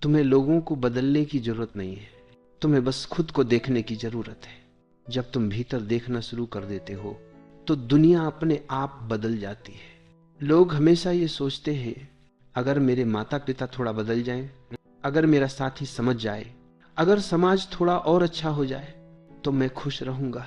तुम्हें लोगों को बदलने की जरूरत नहीं है, तुम्हें बस खुद को देखने की जरूरत है। जब तुम भीतर देखना शुरू कर देते हो तो दुनिया अपने आप बदल जाती है। लोग हमेशा ये सोचते हैं, अगर मेरे माता पिता थोड़ा बदल जाएं, अगर मेरा साथी समझ जाए, अगर समाज थोड़ा और अच्छा हो जाए तो मैं खुश रहूंगा।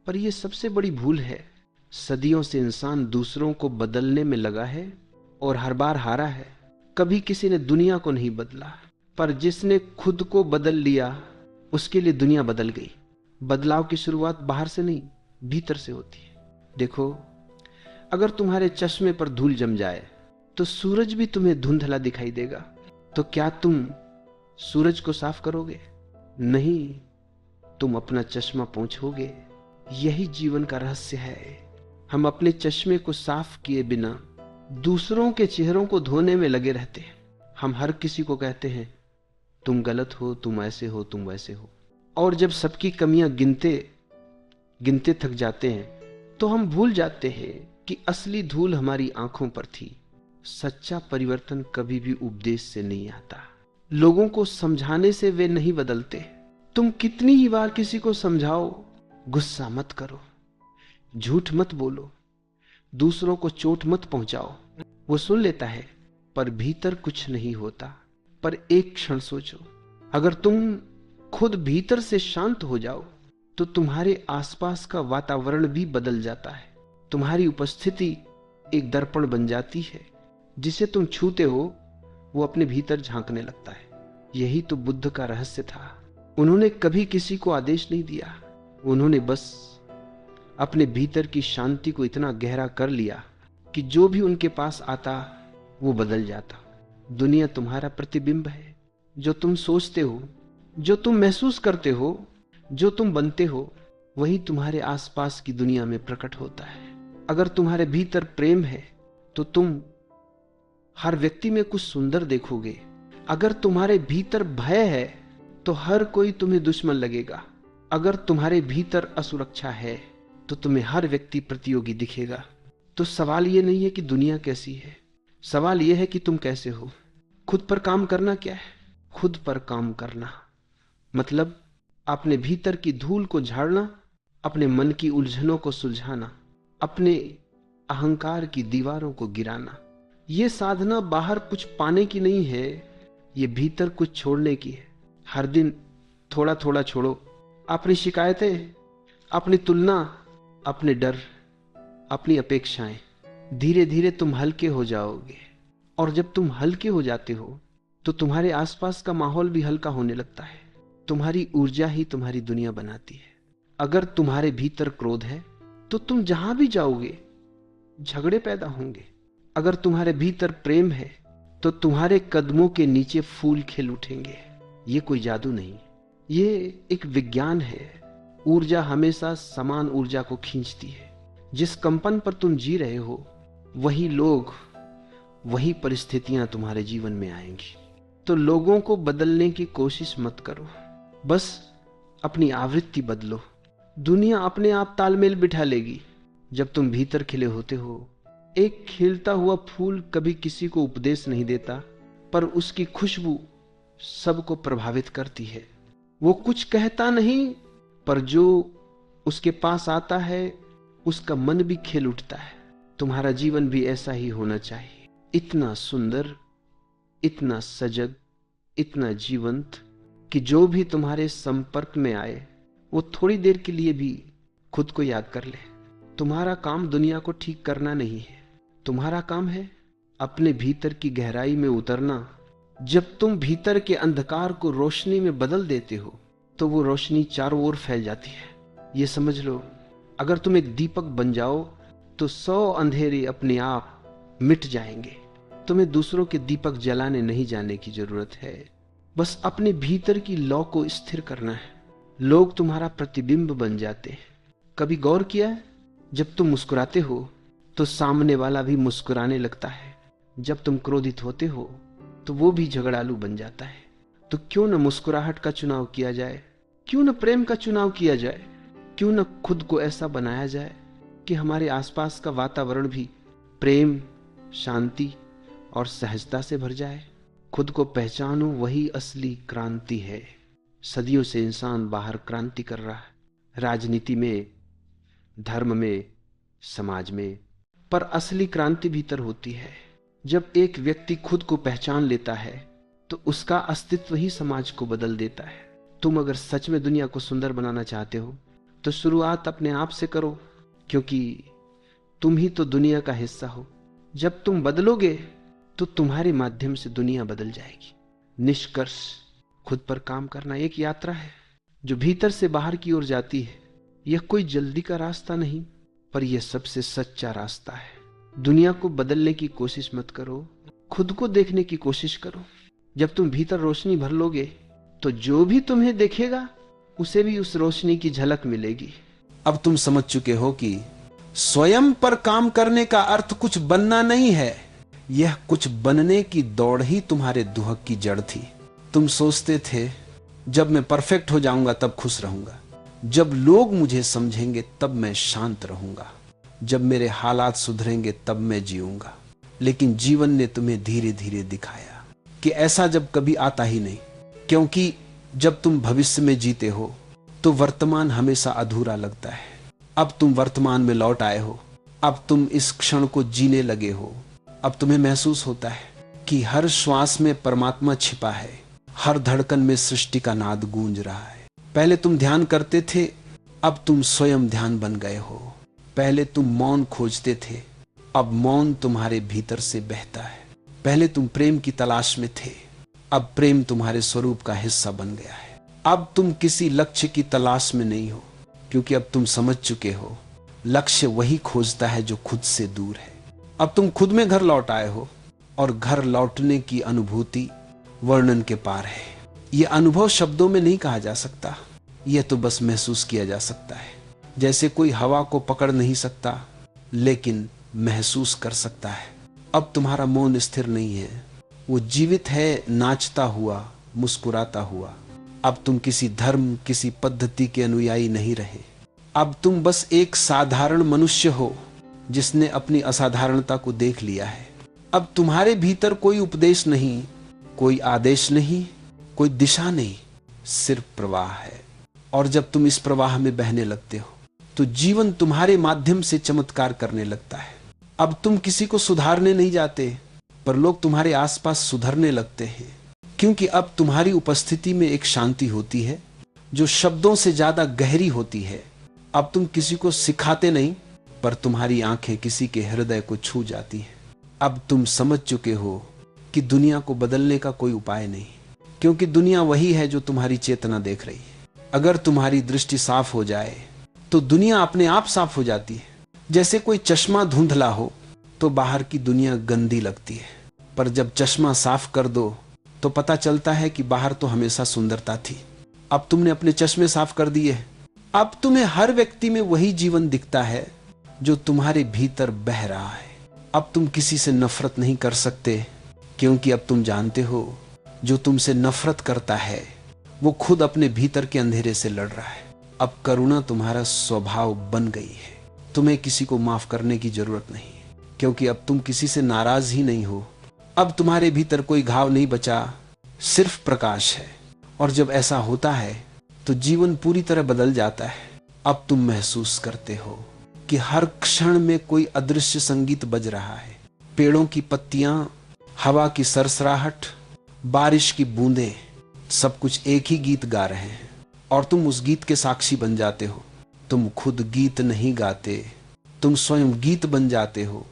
पर यह सबसे बड़ी भूल है। सदियों से इंसान दूसरों को बदलने में लगा है और हर बार हारा है। कभी किसी ने दुनिया को नहीं बदला, पर जिसने खुद को बदल लिया उसके लिए दुनिया बदल गई। बदलाव की शुरुआत बाहर से नहीं, भीतर से होती है। देखो, अगर तुम्हारे चश्मे पर धूल जम जाए तो सूरज भी तुम्हें धुंधला दिखाई देगा। तो क्या तुम सूरज को साफ करोगे? नहीं, तुम अपना चश्मा पोंछोगे। यही जीवन का रहस्य है। हम अपने चश्मे को साफ किए बिना दूसरों के चेहरों को धोने में लगे रहते हैं। हम हर किसी को कहते हैं, तुम गलत हो, तुम ऐसे हो, तुम वैसे हो। और जब सबकी कमियां गिनते गिनते थक जाते हैं तो हम भूल जाते हैं कि असली धूल हमारी आंखों पर थी। सच्चा परिवर्तन कभी भी उपदेश से नहीं आता, लोगों को समझाने से वे नहीं बदलते। तुम कितनी ही बार किसी को समझाओ, गुस्सा मत करो, झूठ मत बोलो, दूसरों को चोट मत पहुंचाओ, वो सुन लेता है, पर भीतर कुछ नहीं होता। पर एक क्षण सोचो, अगर तुम खुद भीतर से शांत हो जाओ तो तुम्हारे आसपास का वातावरण भी बदल जाता है। तुम्हारी उपस्थिति एक दर्पण बन जाती है। जिसे तुम छूते हो वो अपने भीतर झांकने लगता है। यही तो बुद्ध का रहस्य था। उन्होंने कभी किसी को आदेश नहीं दिया, उन्होंने बस अपने भीतर की शांति को इतना गहरा कर लिया कि जो भी उनके पास आता वो बदल जाता। दुनिया तुम्हारा प्रतिबिंब है। जो तुम सोचते हो, जो तुम महसूस करते हो, जो तुम बनते हो, वही तुम्हारे आसपास की दुनिया में प्रकट होता है। अगर तुम्हारे भीतर प्रेम है तो तुम हर व्यक्ति में कुछ सुंदर देखोगे। अगर तुम्हारे भीतर भय है तो हर कोई तुम्हें दुश्मन लगेगा। अगर तुम्हारे भीतर असुरक्षा है तो तुम्हें हर व्यक्ति प्रतियोगी दिखेगा। तो सवाल यह नहीं है कि दुनिया कैसी है, सवाल यह है कि तुम कैसे हो। खुद पर काम करना क्या है? खुद पर काम करना मतलब अपने भीतर की धूल को झाड़ना, अपने मन की उलझनों को सुलझाना, अपने अहंकार की दीवारों को गिराना। यह साधना बाहर कुछ पाने की नहीं है, ये भीतर कुछ छोड़ने की है। हर दिन थोड़ा थोड़ा छोड़ो। अपनी शिकायतें, अपनी तुलना, अपने डर, अपनी अपेक्षाएं। धीरे धीरे तुम हल्के हो जाओगे। और जब तुम हल्के हो जाते हो तो तुम्हारे आसपास का माहौल भी हल्का होने लगता है। तुम्हारी ऊर्जा ही तुम्हारी दुनिया बनाती है। अगर तुम्हारे भीतर क्रोध है तो तुम जहां भी जाओगे झगड़े पैदा होंगे। अगर तुम्हारे भीतर प्रेम है तो तुम्हारे कदमों के नीचे फूल खिल उठेंगे। ये कोई जादू नहीं, ये एक विज्ञान है। ऊर्जा हमेशा समान ऊर्जा को खींचती है। जिस कंपन पर तुम जी रहे हो वही लोग, वही परिस्थितियां तुम्हारे जीवन में आएंगी। तो लोगों को बदलने की कोशिश मत करो, बस अपनी आवृत्ति बदलो। दुनिया अपने आप तालमेल बिठा लेगी जब तुम भीतर खिले होते हो। एक खिलता हुआ फूल कभी किसी को उपदेश नहीं देता, पर उसकी खुशबू सबको प्रभावित करती है। वो कुछ कहता नहीं, पर जो उसके पास आता है उसका मन भी खिल उठता है। तुम्हारा जीवन भी ऐसा ही होना चाहिए, इतना सुंदर, इतना सजग, इतना जीवंत कि जो भी तुम्हारे संपर्क में आए वो थोड़ी देर के लिए भी खुद को याद कर ले। तुम्हारा काम दुनिया को ठीक करना नहीं है, तुम्हारा काम है अपने भीतर की गहराई में उतरना। जब तुम भीतर के अंधकार को रोशनी में बदल देते हो तो वो रोशनी चारों ओर फैल जाती है। ये समझ लो, अगर तुम एक दीपक बन जाओ तो 100 अंधेरे अपने आप मिट जाएंगे। तुम्हें दूसरों के दीपक जलाने नहीं जाने की जरूरत है, बस अपने भीतर की लौ को स्थिर करना है। लोग तुम्हारा प्रतिबिंब बन जाते हैं। कभी गौर किया है, जब तुम मुस्कुराते हो तो सामने वाला भी मुस्कुराने लगता है। जब तुम क्रोधित होते हो तो वो भी झगड़ालू बन जाता है। तो क्यों न मुस्कुराहट का चुनाव किया जाए, क्यों न प्रेम का चुनाव किया जाए, क्यों न खुद को ऐसा बनाया जाए कि हमारे आसपास का वातावरण भी प्रेम, शांति और सहजता से भर जाए। खुद को पहचानो, वही असली क्रांति है। सदियों से इंसान बाहर क्रांति कर रहा है, राजनीति में, धर्म में, समाज में, पर असली क्रांति भीतर होती है। जब एक व्यक्ति खुद को पहचान लेता है तो उसका अस्तित्व ही समाज को बदल देता है। तुम अगर सच में दुनिया को सुंदर बनाना चाहते हो तो शुरुआत अपने आप से करो, क्योंकि तुम ही तो दुनिया का हिस्सा हो। जब तुम बदलोगे तो तुम्हारे माध्यम से दुनिया बदल जाएगी। निष्कर्ष, खुद पर काम करना एक यात्रा है जो भीतर से बाहर की ओर जाती है। यह कोई जल्दी का रास्ता नहीं, पर यह सबसे सच्चा रास्ता है। दुनिया को बदलने की कोशिश मत करो, खुद को देखने की कोशिश करो। जब तुम भीतर रोशनी भर लोगे तो जो भी तुम्हें देखेगा उसे भी उस रोशनी की झलक मिलेगी। अब तुम समझ चुके हो कि स्वयं पर काम करने का अर्थ कुछ बनना नहीं है, यह कुछ बनने की दौड़ ही तुम्हारे दुहक की जड़ थी। तुम सोचते थे जब मैं परफेक्ट हो जाऊंगा तब खुश रहूंगा, जब लोग मुझे समझेंगे तब मैं शांत रहूंगा, जब मेरे हालात सुधरेंगे तब मैं जीऊंगा। लेकिन जीवन ने तुम्हें धीरे धीरे दिखाया कि ऐसा जब कभी आता ही नहीं, क्योंकि जब तुम भविष्य में जीते हो तो वर्तमान हमेशा अधूरा लगता है। अब तुम वर्तमान में लौट आए हो, अब तुम इस क्षण को जीने लगे हो। अब तुम्हें महसूस होता है कि हर श्वास में परमात्मा छिपा है, हर धड़कन में सृष्टि का नाद गूंज रहा है। पहले तुम ध्यान करते थे, अब तुम स्वयं ध्यान बन गए हो। पहले तुम मौन खोजते थे, अब मौन तुम्हारे भीतर से बहता है। पहले तुम प्रेम की तलाश में थे, अब प्रेम तुम्हारे स्वरूप का हिस्सा बन गया है। अब तुम किसी लक्ष्य की तलाश में नहीं हो, क्योंकि अब तुम समझ चुके हो लक्ष्य वही खोजता है जो खुद से दूर है। अब तुम खुद में घर लौट आए हो, और घर लौटने की अनुभूति वर्णन के पार है। यह अनुभव शब्दों में नहीं कहा जा सकता, यह तो बस महसूस किया जा सकता है। जैसे कोई हवा को पकड़ नहीं सकता लेकिन महसूस कर सकता है। अब तुम्हारा मौन स्थिर नहीं है, वो जीवित है, नाचता हुआ, मुस्कुराता हुआ। अब तुम किसी धर्म, किसी पद्धति के अनुयायी नहीं रहे। अब तुम बस एक साधारण मनुष्य हो जिसने अपनी असाधारणता को देख लिया है। अब तुम्हारे भीतर कोई उपदेश नहीं, कोई आदेश नहीं, कोई दिशा नहीं, सिर्फ प्रवाह है। और जब तुम इस प्रवाह में बहने लगते हो तो जीवन तुम्हारे माध्यम से चमत्कार करने लगता है। अब तुम किसी को सुधारने नहीं जाते, पर लोग तुम्हारे आसपास सुधरने लगते हैं, क्योंकि अब तुम्हारी उपस्थिति में एक शांति होती है जो शब्दों से ज्यादा गहरी होती है। अब तुम किसी को सिखाते नहीं, पर तुम्हारी आंखें किसी के हृदय को छू जाती हैं। अब तुम समझ चुके हो कि दुनिया को बदलने का कोई उपाय नहीं, क्योंकि दुनिया वही है जो तुम्हारी चेतना देख रही है। अगर तुम्हारी दृष्टि साफ हो जाए तो दुनिया अपने आप साफ हो जाती है। जैसे कोई चश्मा धुंधला हो तो बाहर की दुनिया गंदी लगती है, पर जब चश्मा साफ कर दो तो पता चलता है कि बाहर तो हमेशा सुंदरता थी। अब तुमने अपने चश्मे साफ कर दिए, अब तुम्हें हर व्यक्ति में वही जीवन दिखता है जो तुम्हारे भीतर बह रहा है। अब तुम किसी से नफरत नहीं कर सकते, क्योंकि अब तुम जानते हो जो तुमसे नफरत करता है वो खुद अपने भीतर के अंधेरे से लड़ रहा है। अब करुणा तुम्हारा स्वभाव बन गई है। तुम्हें किसी को माफ करने की जरूरत नहीं, क्योंकि अब तुम किसी से नाराज ही नहीं हो। अब तुम्हारे भीतर कोई घाव नहीं बचा, सिर्फ प्रकाश है। और जब ऐसा होता है तो जीवन पूरी तरह बदल जाता है। अब तुम महसूस करते हो कि हर क्षण में कोई अदृश्य संगीत बज रहा है। पेड़ों की पत्तियां, हवा की सरसराहट, बारिश की बूंदें, सब कुछ एक ही गीत गा रहे हैं, और तुम उस गीत के साक्षी बन जाते हो। तुम खुद गीत नहीं गाते, तुम स्वयं गीत बन जाते हो।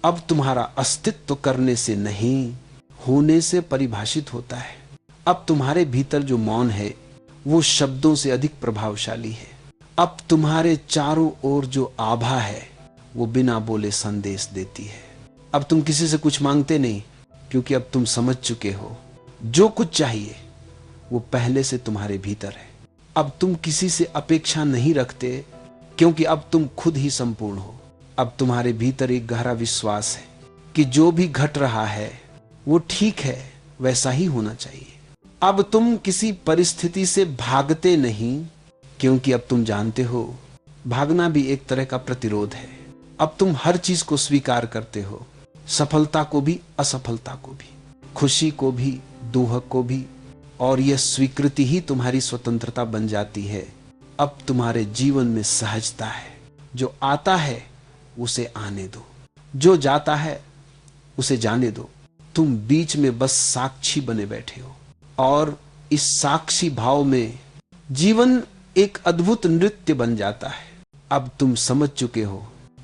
अब तुम्हारा अस्तित्व करने से नहीं, होने से परिभाषित होता है। अब तुम्हारे भीतर जो मौन है वो शब्दों से अधिक प्रभावशाली है। अब तुम्हारे चारों ओर जो आभा है वो बिना बोले संदेश देती है। अब तुम किसी से कुछ मांगते नहीं, क्योंकि अब तुम समझ चुके हो जो कुछ चाहिए वो पहले से तुम्हारे भीतर है। अब तुम किसी से अपेक्षा नहीं रखते, क्योंकि अब तुम खुद ही संपूर्ण हो। अब तुम्हारे भीतर एक गहरा विश्वास है कि जो भी घट रहा है वो ठीक है, वैसा ही होना चाहिए। अब तुम किसी परिस्थिति से भागते नहीं, क्योंकि अब तुम जानते हो भागना भी एक तरह का प्रतिरोध है। अब तुम हर चीज को स्वीकार करते हो, सफलता को भी, असफलता को भी, खुशी को भी, दुह को भी, और यह स्वीकृति ही तुम्हारी स्वतंत्रता बन जाती है। अब तुम्हारे जीवन में सहजता है। जो आता है उसे आने दो, जो जाता है उसे जाने दो। तुम बीच में बस साक्षी बने बैठे हो, और इस साक्षी भाव में जीवन एक अद्भुत नृत्य बन जाता है। अब तुम समझ चुके हो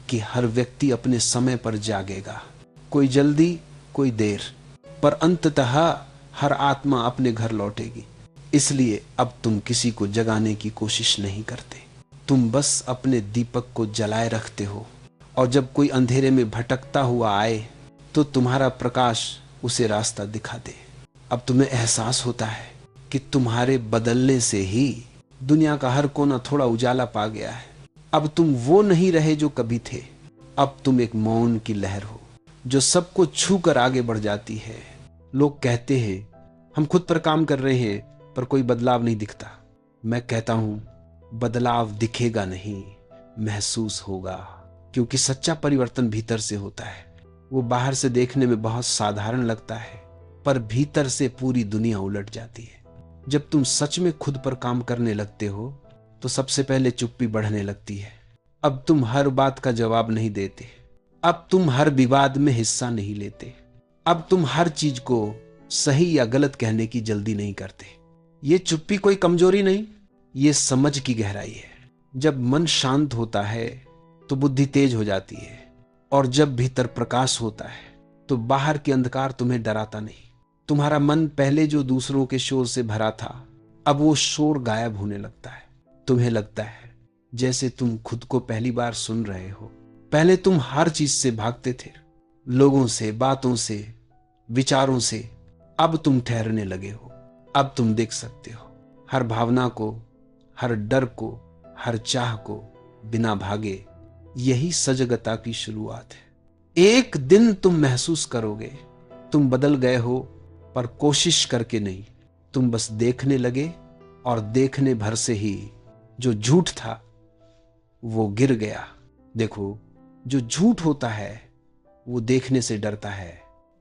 कि हर व्यक्ति अपने समय पर जागेगा, कोई जल्दी कोई देर, पर अंततः हर आत्मा अपने घर लौटेगी। इसलिए अब तुम किसी को जगाने की कोशिश नहीं करते, तुम बस अपने दीपक को जलाए रखते हो, और जब कोई अंधेरे में भटकता हुआ आए तो तुम्हारा प्रकाश उसे रास्ता दिखा दे। अब तुम्हें एहसास होता है कि तुम्हारे बदलने से ही दुनिया का हर कोना थोड़ा उजाला पा गया है। अब तुम वो नहीं रहे जो कभी थे। अब तुम एक मौन की लहर हो जो सबको छू कर आगे बढ़ जाती है। लोग कहते हैं हम खुद पर काम कर रहे हैं पर कोई बदलाव नहीं दिखता। मैं कहता हूं बदलाव दिखेगा नहीं, महसूस होगा, क्योंकि सच्चा परिवर्तन भीतर से होता है। वो बाहर से देखने में बहुत साधारण लगता है, पर भीतर से पूरी दुनिया उलट जाती है। जब तुम सच में खुद पर काम करने लगते हो तो सबसे पहले चुप्पी बढ़ने लगती है। अब तुम हर बात का जवाब नहीं देते, अब तुम हर विवाद में हिस्सा नहीं लेते, अब तुम हर चीज को सही या गलत कहने की जल्दी नहीं करते। ये चुप्पी कोई कमजोरी नहीं, ये समझ की गहराई है। जब मन शांत होता है तो बुद्धि तेज हो जाती है, और जब भीतर प्रकाश होता है तो बाहर के अंधकार तुम्हें डराता नहीं। तुम्हारा मन पहले जो दूसरों के शोर से भरा था, अब वो शोर गायब होने लगता है। तुम्हें लगता है जैसे तुम खुद को पहली बार सुन रहे हो। पहले तुम हर चीज से भागते थे, लोगों से, बातों से, विचारों से। अब तुम ठहरने लगे हो। अब तुम देख सकते हो हर भावना को, हर डर को, हर चाह को बिना भागे। यही सजगता की शुरुआत है। एक दिन तुम महसूस करोगे तुम बदल गए हो, पर कोशिश करके नहीं। तुम बस देखने लगे, और देखने भर से ही जो झूठ था वो गिर गया। देखो, जो झूठ होता है वो देखने से डरता है,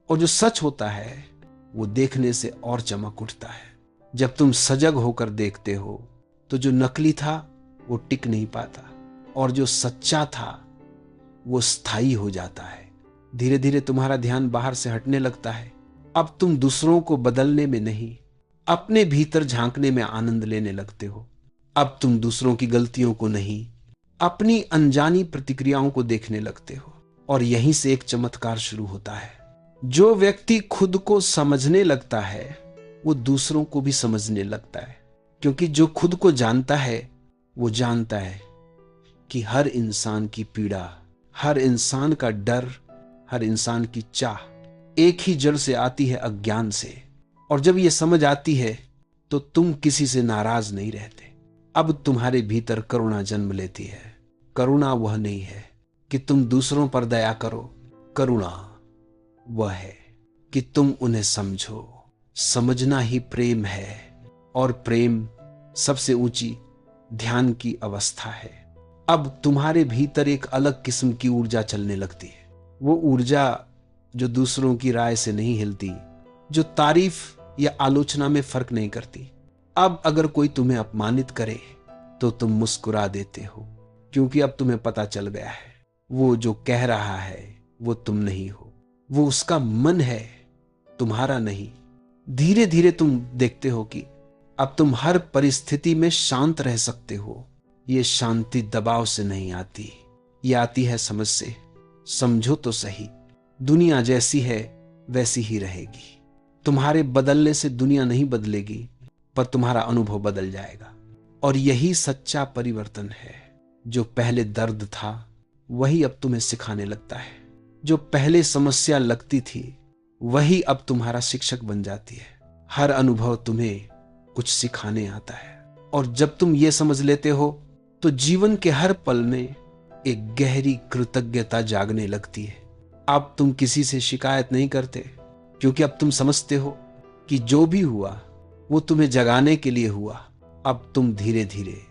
और जो सच होता है वो देखने से और चमक उठता है। जब तुम सजग होकर देखते हो तो जो नकली था वो टिक नहीं पाता, और जो सच्चा था वो स्थायी हो जाता है। धीरे धीरे तुम्हारा ध्यान बाहर से हटने लगता है। अब तुम दूसरों को बदलने में नहीं, अपने भीतर झांकने में आनंद लेने लगते हो। अब तुम दूसरों की गलतियों को नहीं, अपनी अनजानी प्रतिक्रियाओं को देखने लगते हो, और यहीं से एक चमत्कार शुरू होता है। जो व्यक्ति खुद को समझने लगता है वो दूसरों को भी समझने लगता है, क्योंकि जो खुद को जानता है वो जानता है कि हर इंसान की पीड़ा, हर इंसान का डर, हर इंसान की चाह एक ही जड़ से आती है, अज्ञान से। और जब ये समझ आती है तो तुम किसी से नाराज नहीं रहते। अब तुम्हारे भीतर करुणा जन्म लेती है। करुणा वह नहीं है कि तुम दूसरों पर दया करो, करुणा वह है कि तुम उन्हें समझो। समझना ही प्रेम है, और प्रेम सबसे ऊंची ध्यान की अवस्था है। अब तुम्हारे भीतर एक अलग किस्म की ऊर्जा चलने लगती है। वो ऊर्जा जो दूसरों की राय से नहीं हिलती, जो तारीफ या आलोचना में फर्क नहीं करती। अब अगर कोई तुम्हें अपमानित करे तो तुम मुस्कुरा देते हो, क्योंकि अब तुम्हें पता चल गया है वो जो कह रहा है वो तुम नहीं हो, वो उसका मन है, तुम्हारा नहीं। धीरे धीरे तुम देखते हो कि अब तुम हर परिस्थिति में शांत रह सकते हो। ये शांति दबाव से नहीं आती, ये आती है समझ से। समझो तो सही, दुनिया जैसी है वैसी ही रहेगी। तुम्हारे बदलने से दुनिया नहीं बदलेगी, पर तुम्हारा अनुभव बदल जाएगा। और यही सच्चा परिवर्तन है। जो पहले दर्द था वही अब तुम्हें सिखाने लगता है। जो पहले समस्या लगती थी वही अब तुम्हारा शिक्षक बन जाती है। हर अनुभव तुम्हें कुछ सिखाने आता है, और जब तुम ये समझ लेते हो तो जीवन के हर पल में एक गहरी कृतज्ञता जागने लगती है। अब तुम किसी से शिकायत नहीं करते, क्योंकि अब तुम समझते हो कि जो भी हुआ वो तुम्हें जगाने के लिए हुआ। अब तुम धीरे धीरे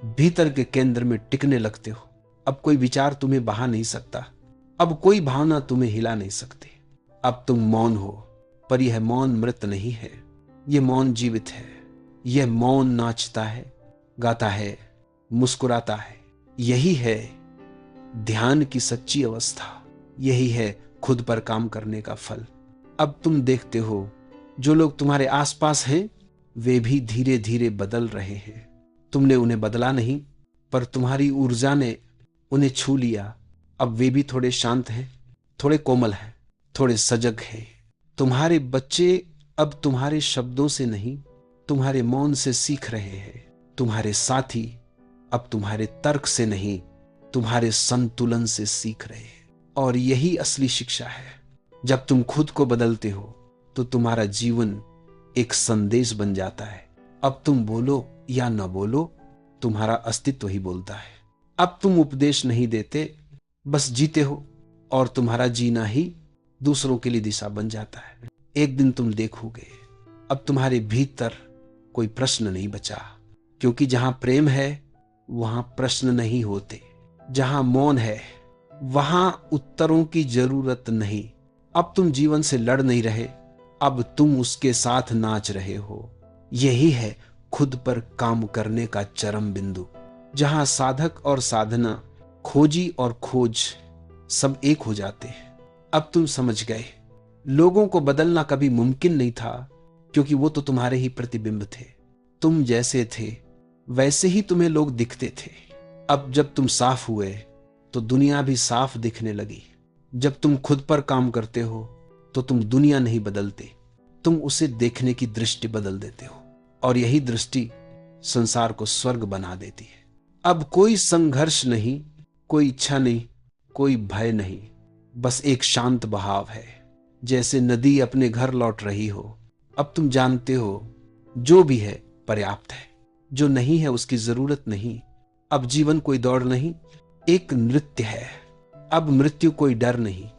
भीतर के केंद्र में टिकने लगते हो। अब कोई विचार तुम्हें बहा नहीं सकता, अब कोई भावना तुम्हें हिला नहीं सकती। अब तुम मौन हो, पर यह मौन मृत नहीं है, यह मौन जीवित है। यह मौन नाचता है, गाता है, मुस्कुराता है। यही है ध्यान की सच्ची अवस्था, यही है खुद पर काम करने का फल। अब तुम देखते हो जो लोग तुम्हारे आसपास हैं वे भी धीरे धीरे बदल रहे हैं। तुमने उन्हें बदला नहीं, पर तुम्हारी ऊर्जा ने उन्हें छू लिया। अब वे भी थोड़े शांत हैं, थोड़े कोमल हैं, थोड़े सजग हैं। तुम्हारे बच्चे अब तुम्हारे शब्दों से नहीं, तुम्हारे मौन से सीख रहे हैं। तुम्हारे साथी अब तुम्हारे तर्क से नहीं, तुम्हारे संतुलन से सीख रहे हैं। और यही असली शिक्षा है। जब तुम खुद को बदलते हो तो तुम्हारा जीवन एक संदेश बन जाता है। अब तुम बोलो या न बोलो, तुम्हारा अस्तित्व ही बोलता है। अब तुम उपदेश नहीं देते, बस जीते हो, और तुम्हारा जीना ही दूसरों के लिए दिशा बन जाता है। एक दिन तुम देखोगे अब तुम्हारे भीतर कोई प्रश्न नहीं बचा, क्योंकि जहां प्रेम है वहां प्रश्न नहीं होते। जहां मौन है वहां उत्तरों की जरूरत नहीं। अब तुम जीवन से लड़ नहीं रहे, अब तुम उसके साथ नाच रहे हो। यही है खुद पर काम करने का चरम बिंदु, जहां साधक और साधना, खोजी और खोज सब एक हो जाते हैं। अब तुम समझ गए लोगों को बदलना कभी मुमकिन नहीं था, क्योंकि वो तो तुम्हारे ही प्रतिबिंब थे। तुम जैसे थे वैसे ही तुम्हें लोग दिखते थे। अब जब तुम साफ हुए तो दुनिया भी साफ दिखने लगी। जब तुम खुद पर काम करते हो तो तुम दुनिया नहीं बदलते, तुम उसे देखने की दृष्टि बदल देते हो, और यही दृष्टि संसार को स्वर्ग बना देती है। अब कोई संघर्ष नहीं, कोई इच्छा नहीं, कोई भय नहीं, बस एक शांत बहाव है, जैसे नदी अपने घर लौट रही हो। अब तुम जानते हो जो भी है पर्याप्त है, जो नहीं है उसकी जरूरत नहीं। अब जीवन कोई दौड़ नहीं, एक नृत्य है। अब मृत्यु कोई डर नहीं,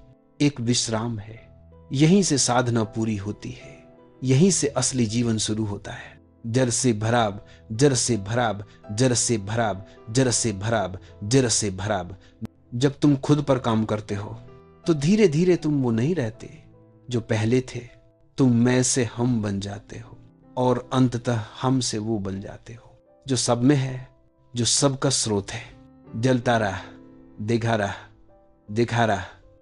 एक विश्राम है। यहीं से साधना पूरी होती है, यहीं से असली जीवन शुरू होता है। जर से भराब, जर से भराब, जर से भराब, जर से भराब, जर से भराब। जब तुम खुद पर काम करते हो तो धीरे धीरे तुम वो नहीं रहते जो पहले थे। तुम मैं से हम बन जाते हो, और अंततः हम से वो बन जाते हो जो सब में है, जो सबका स्रोत है। जलता रहा, दिखा रहा, दिखा रहा,